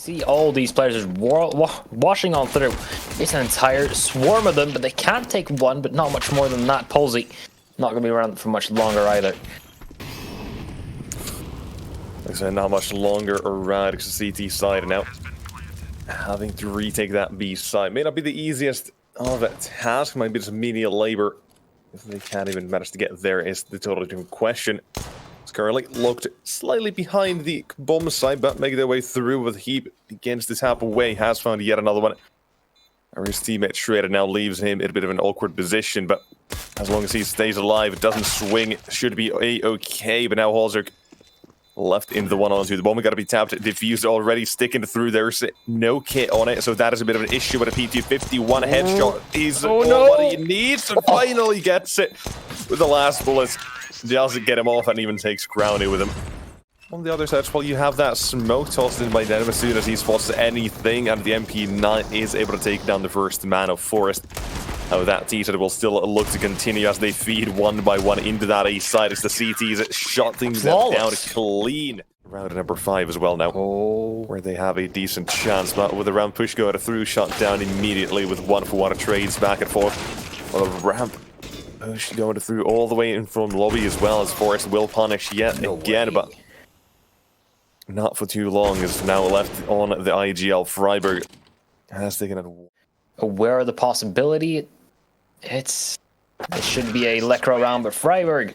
See all these players just washing on through. It's an entire swarm of them, but they can't take one, but not much more than that. pulzG not going to be around for much longer either. Like I said, not much longer around because the CT side now having to retake that B side. May not be the easiest of a task, might be just menial labor. If they can't even manage to get there is the totally different question. It's currently looked slightly behind the bomb side, but making their way through with HEAP against this half away. Has found yet another one. Or his teammate Shredder now leaves him in a bit of an awkward position, but as long as he stays alive, it doesn't swing, it should be a-okay. But now hallzerk left into the 1-on-2. The bomb got to be tapped, diffused already, sticking through. There's no kit on it, so that is a bit of an issue with a PT-51 headshot. Is all what he needs, and finally gets it with the last bullets. Doesn't get him off and even takes KrowNii with him. On the other side, well, you have that smoke tossed in by DeniMM as soon as he spots anything, and the MP9 is able to take down the first man of Forest. Now that T-side will still look to continue as they feed one by one into that A side as the CTs shot things down clean. Round number 5 as well now, where they have a decent chance, but with the ramp push go through, shot down immediately with 1-for-1 trades back and forth. Well, the ramp push going through all the way in from lobby as well as Forest will punish yet again, but not for too long. Is now left on the IGL. friberg has taken it. Aware of the possibility. It should be a Lekro round, but friberg,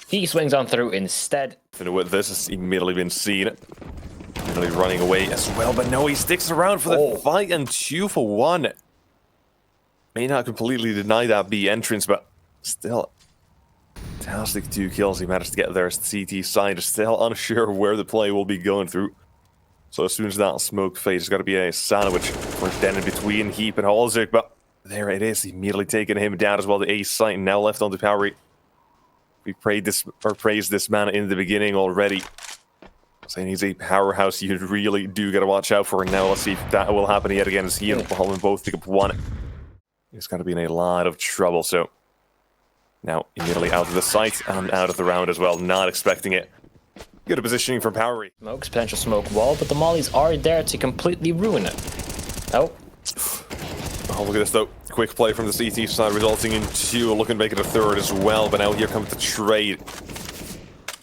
he swings on through instead. And with this has immediately been seen. Immediately running away as well, but no, he sticks around for the fight and 2-for-1. May not completely deny that B entrance, but still, fantastic 2 kills he managed to get there. As the CT side is still unsure where the play will be going through. So as soon as that smoke fades, there's got to be a sandwich for Den in between HEAP and hallzerk, but there it is, immediately taking him down as well. The A site now left on the power. We praised this man in the beginning already, saying he's a powerhouse you really do got to watch out for. Now let's see if that will happen yet again as he and Brollan both pick up 1. He's got to be in a lot of trouble, so now immediately out of the site and out of the round as well, not expecting it. Good positioning from powerYY. Smokes, potential smoke wall, but the mollies are there to completely ruin it. Oh, look at this though. Quick play from the CT side resulting in 2, looking to make it a 3rd as well, but now here comes the trade.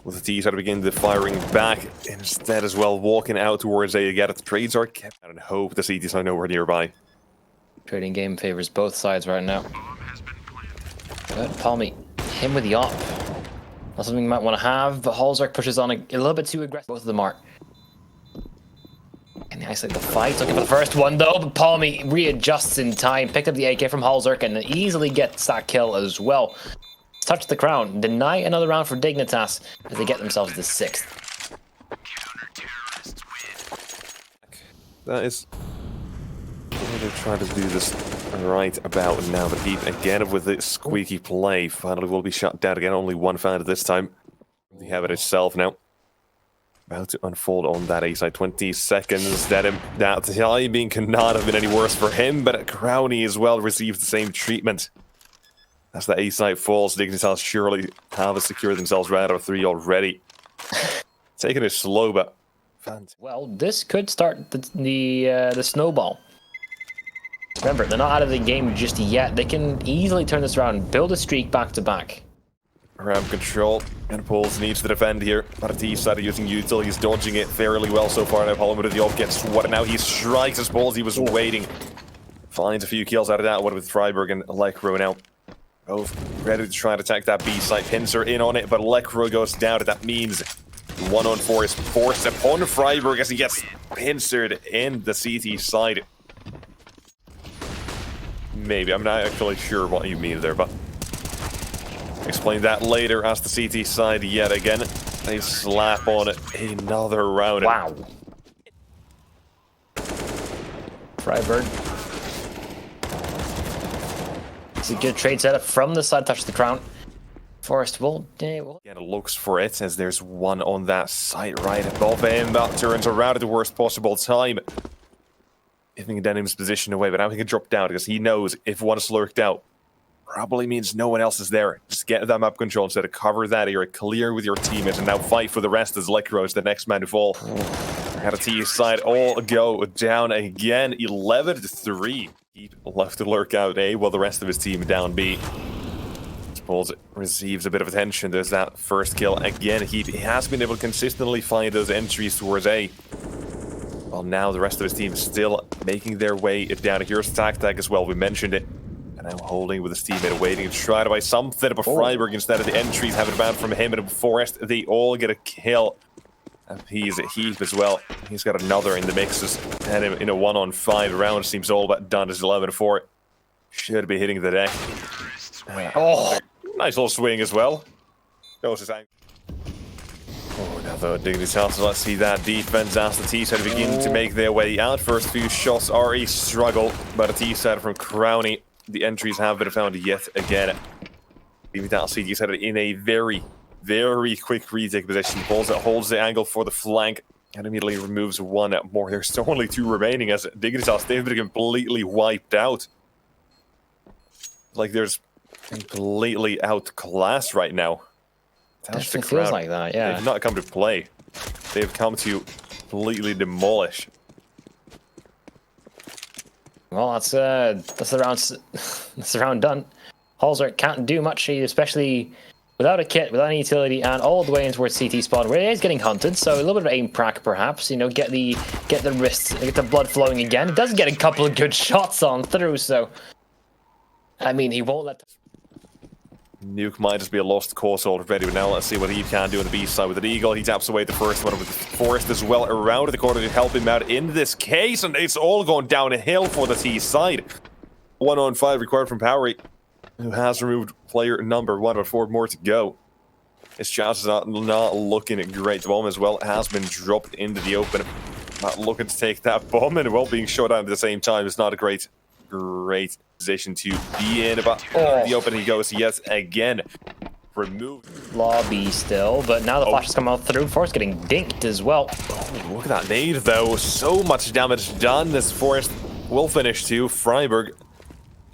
With the T side to begin the firing back instead as well, walking out towards A again. The trades are kept out and hope the CT side nowhere nearby. Trading game favors both sides right now. Good, pulzG, him with the op. Not something you might want to have, but hallzerk pushes on a little bit too aggressive. Both of them are. Can they isolate the fight? Looking for the first one though, but pulzG readjusts in time. Picked up the AK from hallzerk and easily gets that kill as well. Touch the crown. Deny another round for Dignitas as they get themselves the 6th. That is what they're trying to do this right about now. But HEAP again with the squeaky play finally will be shut down again. Only 1 found this time. The habit itself now about to unfold on that A side. 20 seconds. That timing cannot have been any worse for him, but KrowNii as well received the same treatment. As the A side falls, Dignitas surely have secured themselves right out of 3 already. Taking it slow, but well, this could start the snowball. Remember, they're not out of the game just yet. They can easily turn this around and build a streak back to back. Ramp control, and pulzG needs to defend here. But T started using util, he's dodging it fairly well so far. Now Brollan with the off gets what, and now he strikes as pulzG was waiting. Finds a few kills out of that one with friberg and Lekro now. Both ready to try and attack that B site. Pincer in on it, but Lekro goes down. That means 1-on-4 is forced upon friberg as he gets pincered in the CT side. Maybe, I'm not actually sure what you mean there, but explain that later as the CT side yet again. They slap on it another round. Wow. friberg. It's a good trade setup from the side, touch the crown. Forest will. Yeah, looks for it as there's one on that site right above him. That turns around at the worst possible time. Giving DeniMM's position away, but now he can drop down because he knows if one is lurked out, probably means no one else is there. Just get that map control instead of cover that area, clear with your teammates, and now fight for the rest as Lekro is the next man to fall. At a T side, all go down again, 11-3. Heap left to lurk out A, while the rest of his team down B. pulzG receives a bit of attention. There's that first kill again. He has been able to consistently find those entries towards A. Well, now the rest of his team is still making their way down. Here's tag as well. We mentioned it. And now holding with his teammate, waiting to try to buy something. But friberg, instead of the entries, having a ban from him and Forest, they all get a kill. And he's at HEAP as well. He's got another in the mixes. And in a 1-on-5 round, seems all but done. It's 11-4. Should be hitting the deck. Nice little swing as well. Goes his angle. Oh, now though, Dignitas, let's see that defense as the T-side begin to make their way out. First few shots are a struggle, but a T-side from KrowNii. The entries have been found yet again. Dignitas T-side in a very, very quick retake position. pulzG holds the angle for the flank and immediately removes one more. There's only 2 remaining as Dignitas, they've been completely wiped out. Like there's completely outclassed right now. Definitely feels like that, yeah. They've not come to play. They've come to completely demolish. Well, that's the round. That's the round done. hallzerk can't do much, especially without a kit, without any utility, and all the way in towards CT spawn, where he is getting hunted. So a little bit of aim prac, perhaps. You know, get the wrists, get the blood flowing again. He does get a couple of good shots on through. So, I mean, he won't let. Nuke might just be a lost cause already, but now let's see what he can do on the B side with the deagle. He taps away the first one with the Forest as well around the corner to help him out in this case, and it's all going down a hill for the T side. 1-on-5 required from powerYY, who has removed player number 1, but 4 more to go. His chances are not looking great. The bomb as well has been dropped into the open. Not looking to take that bomb, and well, being shot at the same time is not a great position to be in, but the open he goes yet again. Removed. Lobby still, but now the flash has come out through. Forest getting dinked as well. Look at that nade though. So much damage done. This Forest will finish too. friberg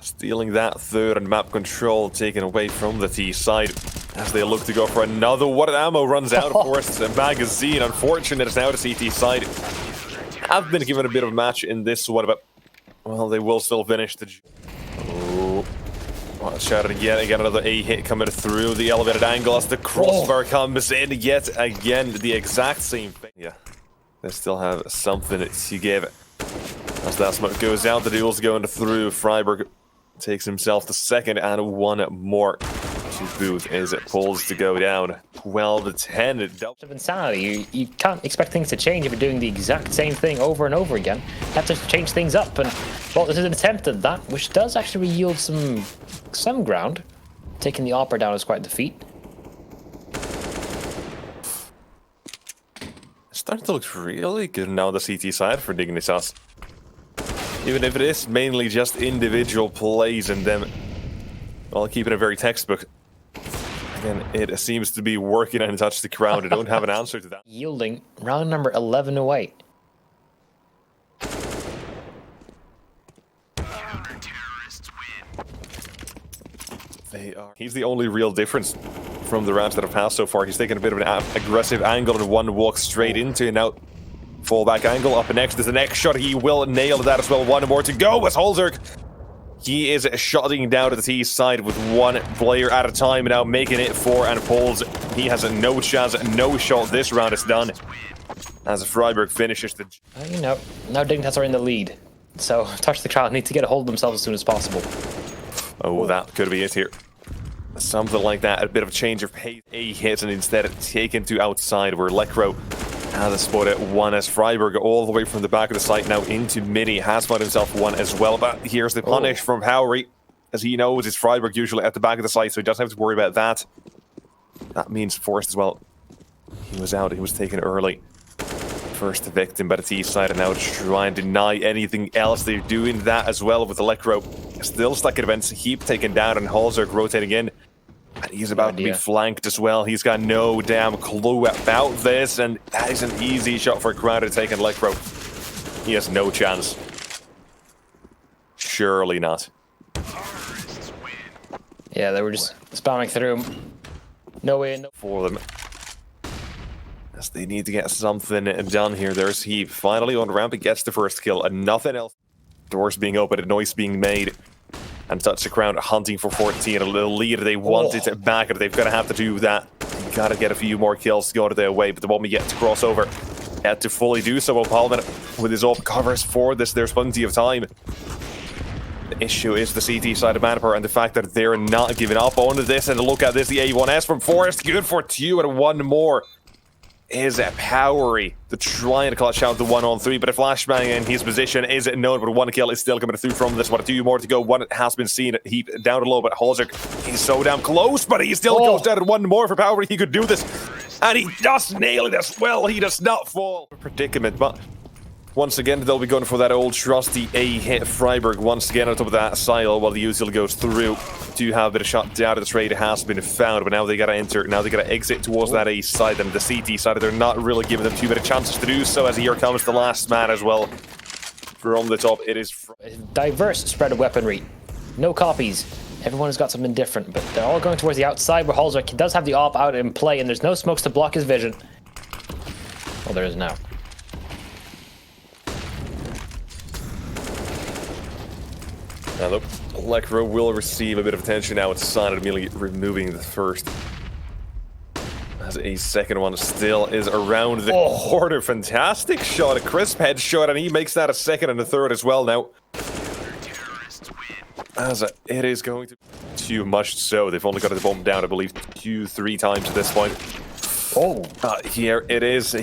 stealing that third and map control taken away from the T side as they look to go for another. What ammo runs out of Forest's magazine. Unfortunate, it's now the CT side. I've been given a bit of a match in this one, but well, they will still finish the... Shot it yet again, another A hit coming through the elevated angle as the crossbar comes in yet again. The exact same thing. Yeah, they still have something to give. As that smoke goes out, the duel's going through. friberg takes himself the second and 1 more. His booth is it pulls to go down 12-10. Of insanity. You can't expect things to change if you're doing the exact same thing over and over again. You have to change things up, and well, this is an attempt at that, which does actually yield some ground. Taking the opera down is quite the feat. It's starting to look really good now, the CT side for Dignitas. Even if it is mainly just individual plays and them, well, keeping it very textbook. Again, it seems to be working and touch the ground. I don't have an answer to that. Yielding round number 11 away. They are. He's the only real difference from the rounds that have passed so far. He's taken a bit of an aggressive angle and one walk straight into, and now fallback angle up next is the next shot. He will nail that as well. 1 more to go as hallzerk. He is shutting down to the T side with 1 player at a time, now making it 4 and pulzG. He has no chance, no shot. This round is done. As friberg finishes the... You know, now Dignitas are in the lead. So, Touch the Crowd need to get a hold of themselves as soon as possible. Oh, that could be it here. Something like that, a bit of a change of pace. A hit and instead taken to outside where Lekro has a spot at 1 as friberg all the way from the back of the site now into mini. Has found himself 1 as well, but here's the punish from powerYY, as he knows it's friberg usually at the back of the site, so he doesn't have to worry about that. That means Forest as well. He was out, he was taken early. First victim by the T side, and now trying to deny anything else. They're doing that as well with the Lekro. Still stuck at events. HEAP taken down and hallzerk rotating in. And he's about to be flanked as well. He's got no damn clue about this, and that is an easy shot for KrowNii to take on Lekro. He has no chance. Surely not. Yeah, they were just spamming through. No way. No. For them. As they need to get something done here. There's HEAP finally on ramp. He gets the first kill and nothing else. Doors being opened, a noise being made. And Touch the Crown hunting for 14. A little lead. They want it back. They're going to have to do that. Got to get a few more kills to go to their way. But the moment you get to cross over, had to fully do so. Well, Palman with his up covers for this. There's plenty of time. The issue is the CT side of Manpower and the fact that they're not giving up on this. And look at this, the A1S from Forest. Good for 2 and 1 more. Is a powery to try and clutch out the 1-on-3, but a flashbang in his position is known, but 1 kill is still coming through from this one. 2 more to go. 1 has been seen. HEAP down low, but hallzerk, he's so damn close, but he still goes down. 1 more for powery. He could do this, and he does nail it as well. He does not fall. Predicament, but once again, they'll be going for that old trusty A-hit. friberg once again on top of that silo while the ULTI goes through. Do have a bit of shot down. The trade has been found, but now they gotta enter. Now they gotta exit towards that A side and the CT side. They're not really giving them too many chances to do so, as here comes the last man as well. From the top, it is diverse spread of weaponry. No copies. Everyone has got something different, but they're all going towards the outside where hallzerk does have the AWP out in play, and there's no smokes to block his vision. Well, there is now. Now look, Electro will receive a bit of attention now. It's decided immediately removing the first. As a second one still is around the corner. Fantastic shot, a crisp headshot, and he makes that a second and a third as well now. As it is going to be too much so. They've only got the bomb down, I believe, 2-3 times at this point. Here it is.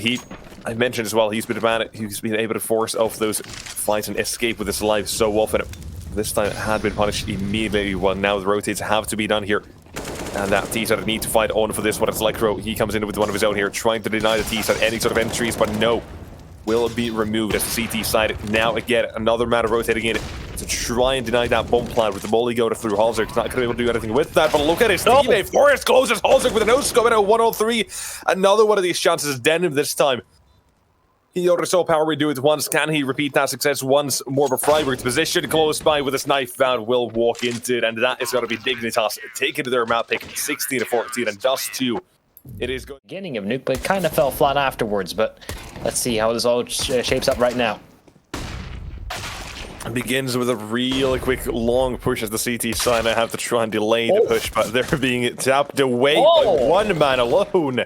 I mentioned as well, he's been able to force off those fights and escape with his life so often. This time it had been punished immediately. Well, now the rotates have to be done here. And that T-side need to fight on for this one. It's Electro. He comes in with one of his own here, trying to deny the T-side any sort of entries, but no. Will be removed as the CT side. Now again, another man rotating in to try and deny that bomb plan with the molly go through. hallzerk's not going to be able to do anything with that, but look at his teammate. Forest closes hallzerk with a no-scope at a 1-on-3. Another one of these chances is DeniMM this time. He already saw poweryY do it once. Can he repeat that success once more? But friberg's position close by with his knife found will walk into it, and that is going to be Dignitas taking to their map pick 16-14 and dust 2. It is going beginning of nuke, but it kind of fell flat afterwards. But let's see how this all shapes up right now. It begins with a really quick, long push as the CT side. I have to try and delay the push, but they're being tapped away by 1 man alone.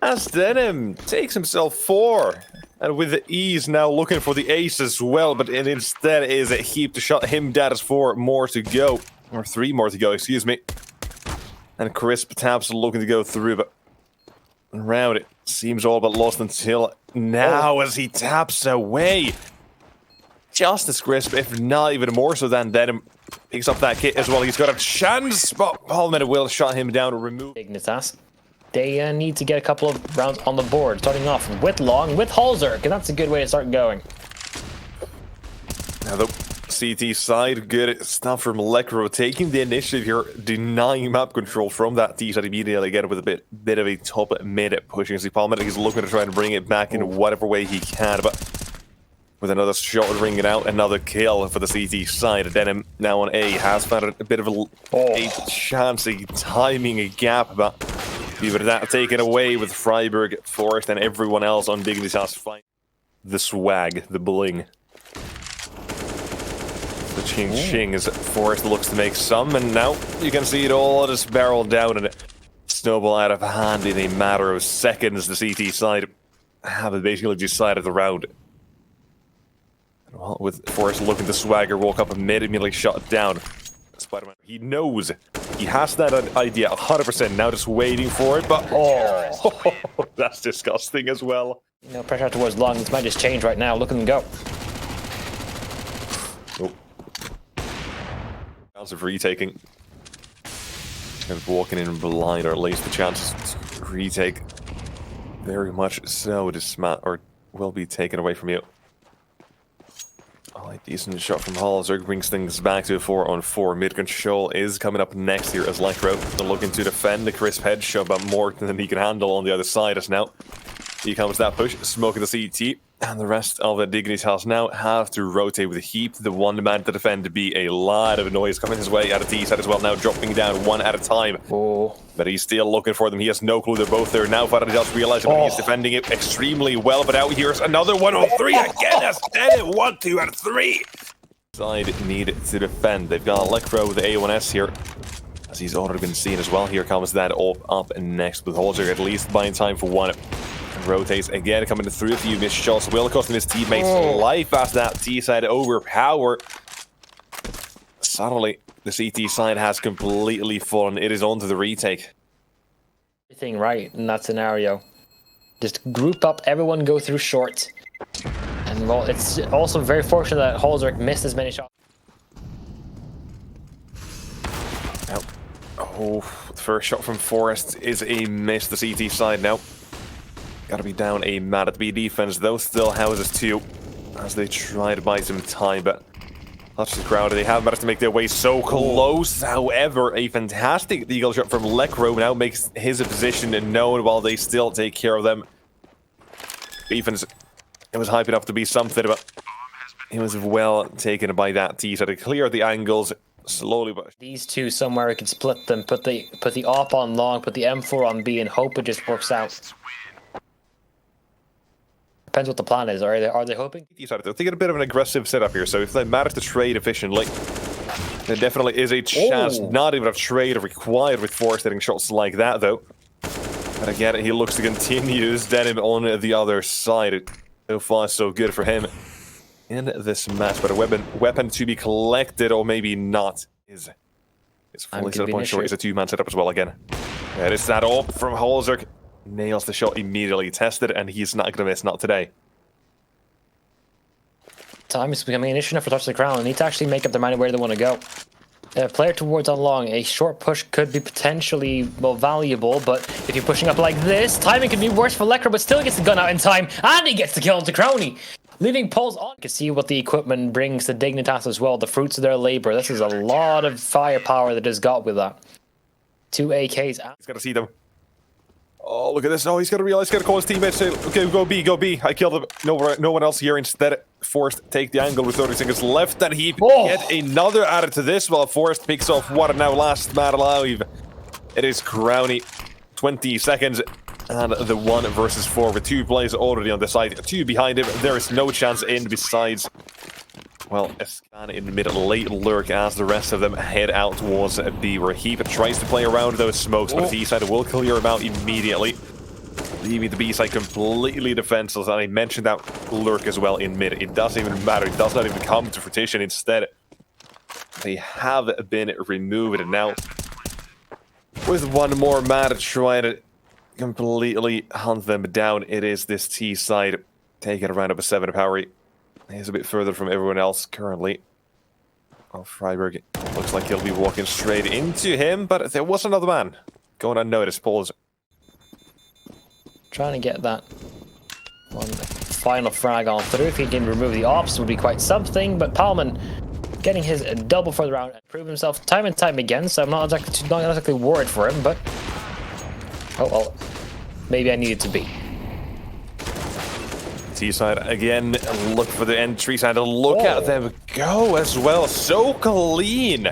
As DeniMM takes himself 4, and with the ease now looking for the ace as well, but instead is a HEAP to shut him down as 4 more to go, or 3 more to go, excuse me. And Crisp taps looking to go through, but around it seems all but lost until now as he taps away. Just as Crisp, if not even more so than DeniMM, picks up that kit as well. He's got a chance, but Palman will shut him down and remove Dignitas. They need to get a couple of rounds on the board, starting off with Long, with hallzerk, and that's a good way to start going. Now the CT side, good stuff from Electro, taking the initiative here, denying map control from that T side immediately again with a bit of a top mid pushing. See, Palman is looking to try and bring it back in whatever way he can, but with another shot ringing out, another kill for the CT side. DeniMM now on A has found a bit of a chance, a timing, a gap, but even that taken away with friberg, Forest, and everyone else on Dignitas fight. The swag, the bling. The ching-ching as Forest looks to make some, and now you can see it all just barrel down and snowball out of hand in a matter of seconds. The CT side have basically decided the round. Well, with Forest looking to swagger, walk up and immediately shut down. Spider-Man, he knows. He has that idea 100%, now just waiting for it, but that's disgusting as well. No pressure out towards Long. This might just change right now. Look at them go. Chance of retaking. And walking in blind, or at least the chances to retake. Very much so, or will be taken away from you. A decent shot from hallzerk brings things back to a 4-on-4. Mid control is coming up next here as Electro looking to defend the crisp headshot, but more than he can handle on the other side as now. Here comes that push, smoking the CT. And the rest of the Dignitas now have to rotate with HEAP, the one man to defend, to be a lot of noise coming his way out of T side as well, now dropping down one at a time. Oh. But he's still looking for them. He has no clue they're both there. Now Farah does realize that he's defending it extremely well, but out here's another 1 on 3 again. That's dead. 1, 2 out of 3. Side need to defend. They've got Electro with the A1S here, as he's already been seen as well. Here comes that up next with hallzerk, at least buying time for one. Rotates again, coming through a few missed shots. Will costing his teammates life as that T side overpower. Suddenly, the CT side has completely fallen. It is on to the retake. Everything right in that scenario. Just group up, everyone go through short. And well, it's also very fortunate that hallzerk missed as many shots. Oh, the first shot from Forest is a miss. The CT side now. Gotta be down a man at B defense, though. Still houses 2 as they try to buy some time, but touch the crowd. They have managed to make their way so close. However, a fantastic deagle shot from Electro now makes his position known while they still take care of them. Defense, it was hyping up to be something, but it was well taken by that T side to clear the angles slowly. But these two somewhere we can split them, put the AWP on long, put the M4 on B, and hope it just works out. Depends what the plan is. Are they hoping? They're taking a bit of an aggressive setup here, so if they manage to trade efficiently, there definitely is a chance not even of trade required with Forrest hitting shots like that, though. But again, he looks to continue his denim on the other side. So far, so good for him in this match. But a weapon to be collected, or maybe not, is fully set up on short. It's a two-man setup as well again. There is that up from hallzerk. Nails the shot immediately, tested, and he's not going to miss, not today. Time is becoming an issue now for Touch the Crown. They need to actually make up their mind where they want to go. Player towards on long, a short push could be potentially, well, valuable, but if you're pushing up like this, timing could be worse for Electro, but still gets the gun out in time, and he gets the kill into KrowNii. Leaving pulls on. You can see what the equipment brings to Dignitas as well, the fruits of their labor. This is a lot of firepower that is got with that. 2 AKs out. He's got to see them. Oh, look at this. Oh, he's got to realize, he's got to call his teammates, say, okay, go B, go B. I killed him. No one else here. Instead, Forrest take the angle with 30 seconds left, and he get another added to this while Forrest picks off one, and now last man alive. It is KrowNii. 20 seconds, and the 1 versus 4 with 2 players already on the side. 2 behind him. There is no chance in besides, well, a scan in the mid late lurk as the rest of them head out towards B, where HEAP tries to play around those smokes, but the T side will clear him out immediately, leaving the B side completely defenseless. And I mentioned that lurk as well in mid. It doesn't even matter. It does not even come to fruition. Instead, they have been removed, and now with one more man to try to completely hunt them down, it is this T side taking a round of a 7 power. He's a bit further from everyone else currently. Oh, friberg looks like he'll be walking straight into him, but there was another man going unnoticed. pulzG trying to get that one final frag on through. If he can remove the ops, would be quite something. But Palman getting his double for the round and prove himself time and time again. So I'm not exactly worried for him, but oh well, maybe I needed to be. T-side again, look for the entries and look at them go as well. So clean.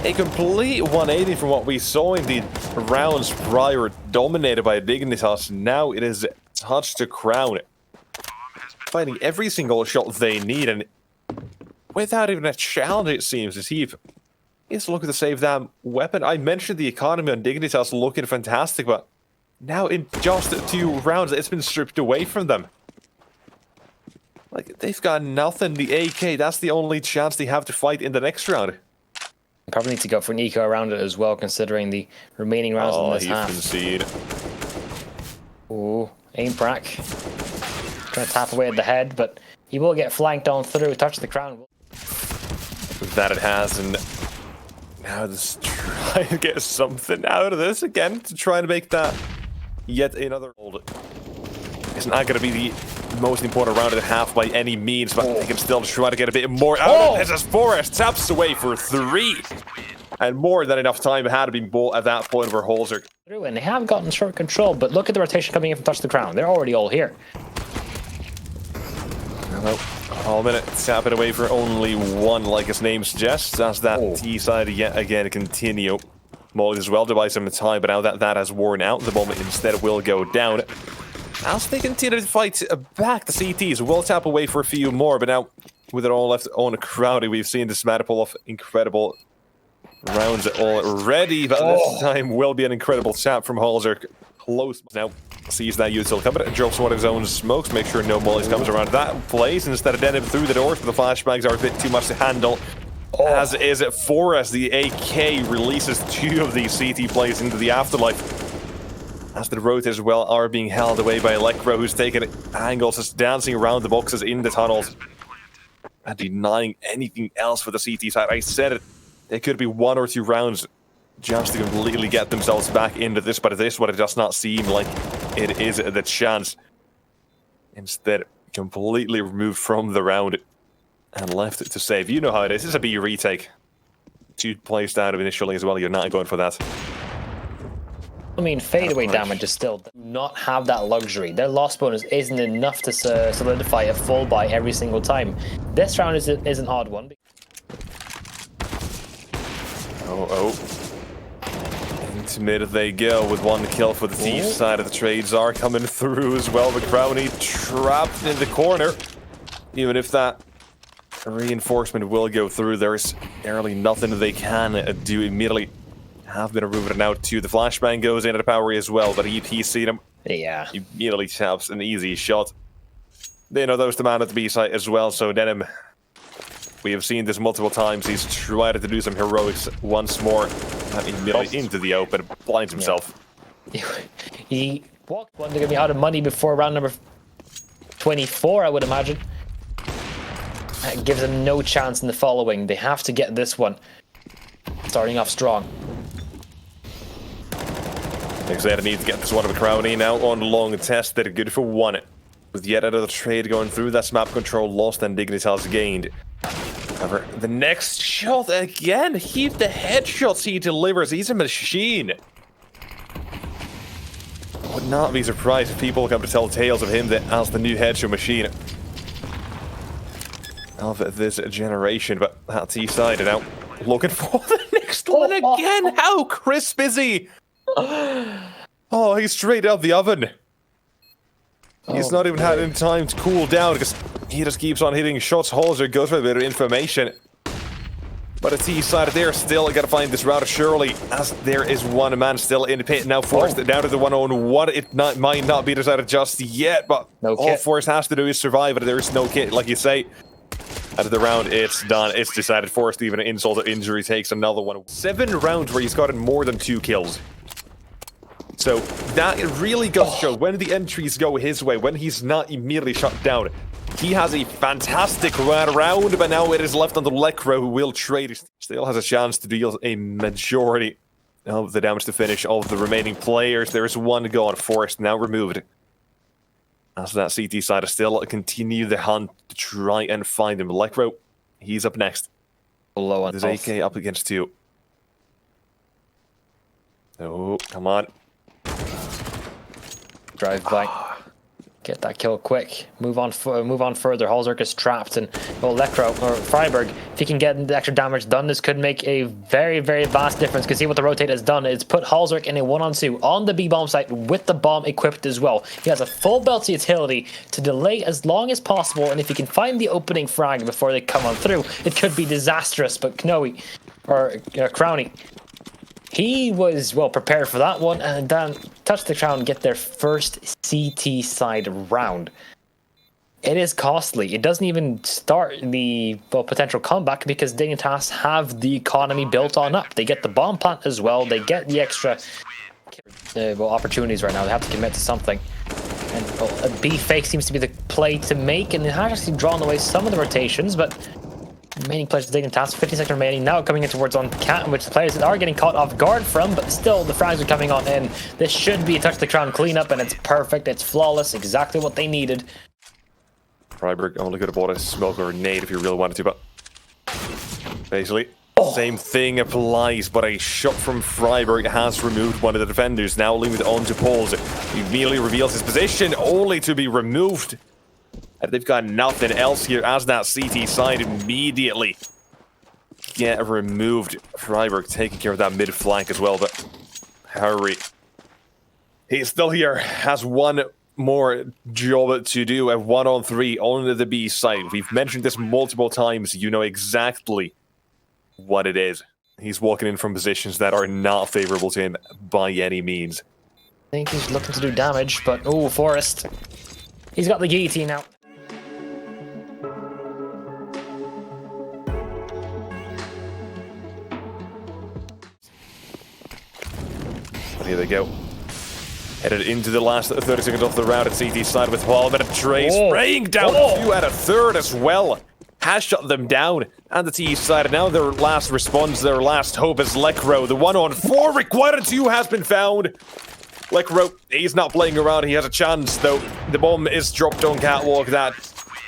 A complete 180 from what we saw in the rounds prior, dominated by Dignitas. Now it is Touch the Crown, finding every single shot they need, and without even a challenge, it seems, as HEAP is looking to save that weapon. I mentioned the economy on Dignitas looking fantastic, but now in just 2 rounds, it's been stripped away from them. Like, they've got nothing. The AK, that's the only chance they have to fight in the next round. Probably need to go for niko around it as well, considering the remaining rounds in this half. Concede. Ooh, aim prac. Trying to tap away at the head, but he will get flanked on through. Touch the crown. That it has, and now just try to get something out of this again to try to make that yet another hold. It's not going to be the most important round of the half by any means, but they can still try to get a bit more out of this as Forrest taps away for 3. And more than enough time had been bought at that point for hallzerk. And they have gotten short control, but look at the rotation coming in from Touch the Crown. They're already all here. Oh, a minute. Tap it away for only one, like its name suggests, as that T side yet again continue. Molly as well to buy some time, but now that has worn out, the moment instead will go down. As they continue to fight back, the CTs will tap away for a few more, but now with it all left on KrowNii, we've seen this matter pull off incredible rounds already, but this time will be an incredible tap from hallzerk. Close now. Sees that util coming and drops one of his own smokes. Make sure no mollies comes around that place. Instead of denim through the doors, but the flashbangs are a bit too much to handle. As is it for us, the AK releases two of these CT players into the afterlife. As the road as well are being held away by Electro, who's taking angles, just dancing around the boxes in the tunnels. And denying anything else for the CT side. I said it, there could be 1 or 2 rounds just to completely get themselves back into this, but this one, it does not seem like it is the chance. Instead, completely removed from the round and left to save. You know how it is. It's a B retake. 2 placed out of initially as well. You're not going for that. I mean, fadeaway damage is still not have that luxury. Their loss bonus isn't enough to solidify a full buy every single time. This round is an odd one. Into mid they go with 1 kill for the T side of the trades are coming through as well. But KrowNii trapped in the corner. Even if that reinforcement will go through, there's barely nothing they can do immediately. Have been removed now too. The flashbang goes into the power as well, but EP's seen him. Yeah. He immediately taps an easy shot. They know those demand at the B side as well, so DeniMM, we have seen this multiple times. He's tried to do some heroics once more. Immediately into the open, blinds himself. He walked one to get me out of money before round number 24, I would imagine. That gives them no chance in the following. They have to get this one. Starting off strong. They need to get this one of KrowNii now on long test. They're good for 1. With yet another trade going through, that's map control lost and Dignitas gained. However, the next shot again, HEAP the headshots he delivers. He's a machine. Would not be surprised if people come to tell tales of him as the new headshot machine of this generation. But that T side now looking for the next one again. How crisp is he? Oh, he's straight out the oven. He's not even had any time to cool down because he just keeps on hitting shots. hallzerk goes for a bit of information. But a T side there still got to find this router surely, as there is one man still in the pit now, forced down to the 1-on-1. It might not be decided just yet, but all Forrest has to do is survive, and there is no kit, like you say. Out of the round, it's done. It's decided. Forrest, even an insult to injury, takes another one. 7 rounds where he's gotten more than 2 kills. So that really goes to show when the entries go his way, when he's not immediately shut down. He has a fantastic round, but now it is left on the Electro, who will trade. Still has a chance to deal a majority of the damage to finish of the remaining players. There is 1 gone. Forrest now removed. As that CT side is still continue the hunt to try and find him. Electro, he's up next. Low on There's AK up against 2. Oh, come on. Drive by. Get that kill quick. Move on further. hallzerk is trapped, and Electro or friberg, if he can get the extra damage done, this could make a very, very vast difference. Because see what the rotate has done is put hallzerk in a 1-on-2 on the B bomb site with the bomb equipped as well. He has a full belt utility to delay as long as possible, and if he can find the opening frag before they come on through, it could be disastrous. But KrowNii, he was well prepared for that one, and then touch the crown, get their first CT side round. It is costly. It doesn't even start the potential comeback because Dignitas have the economy built on up. They get the bomb plant as well. They get the extra opportunities right now. They have to commit to something. And a B fake seems to be the play to make, and they have actually drawn away some of the rotations, but remaining players to Dignitas, 50 seconds remaining, now coming in towards on Cat, which players are getting caught off guard from, but still the frags are coming on in. This should be a touch the crown cleanup, and it's perfect, it's flawless, exactly what they needed. friberg only could have bought a smoke or a nade if he really wanted to, but basically, same thing applies, but a shot from friberg has removed one of the defenders, now leaving it on to pulzG. He immediately reveals his position, only to be removed. And they've got nothing else here as that CT side immediately get removed. friberg taking care of that mid flank as well, but hurry. He's still here, has one more job to do, a 1-on-3 on the B side. We've mentioned this multiple times, you know exactly what it is. He's walking in from positions that are not favorable to him by any means. I think he's looking to do damage, but oh, Forest. He's got the guillotine out. But here they go. Headed into the last 30 seconds of the round at CT side with Paul, but a Trey spraying down two at a third as well. Has shut them down. And the TE side, now their last response, their last hope is Lekro. The 1-on-4 required 2 has been found. Lekro, he's not playing around, he has a chance though. The bomb is dropped on catwalk, that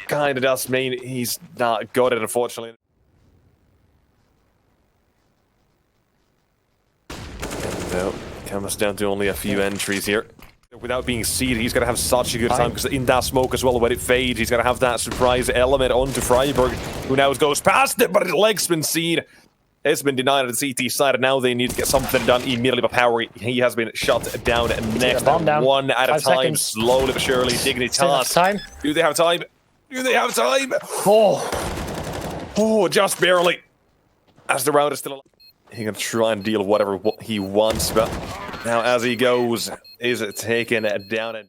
kind of does mean he's not got it, unfortunately. And comes down to only a few entries here. Without being seeded, he's going to have such a good time, because in that smoke as well, when it fades, he's going to have that surprise element onto friberg, who now goes past it, but his leg's been seen. It's been denied on the CT side, and now they need to get something done immediately. But he has been shut down next. Down. One at a time, seconds. slowly but surely. Dignitas. Time. Do they have time? Do they have time? Oh, just barely. As the round is still alive. He's going to try and deal whatever he wants, but now as he goes, is taken down and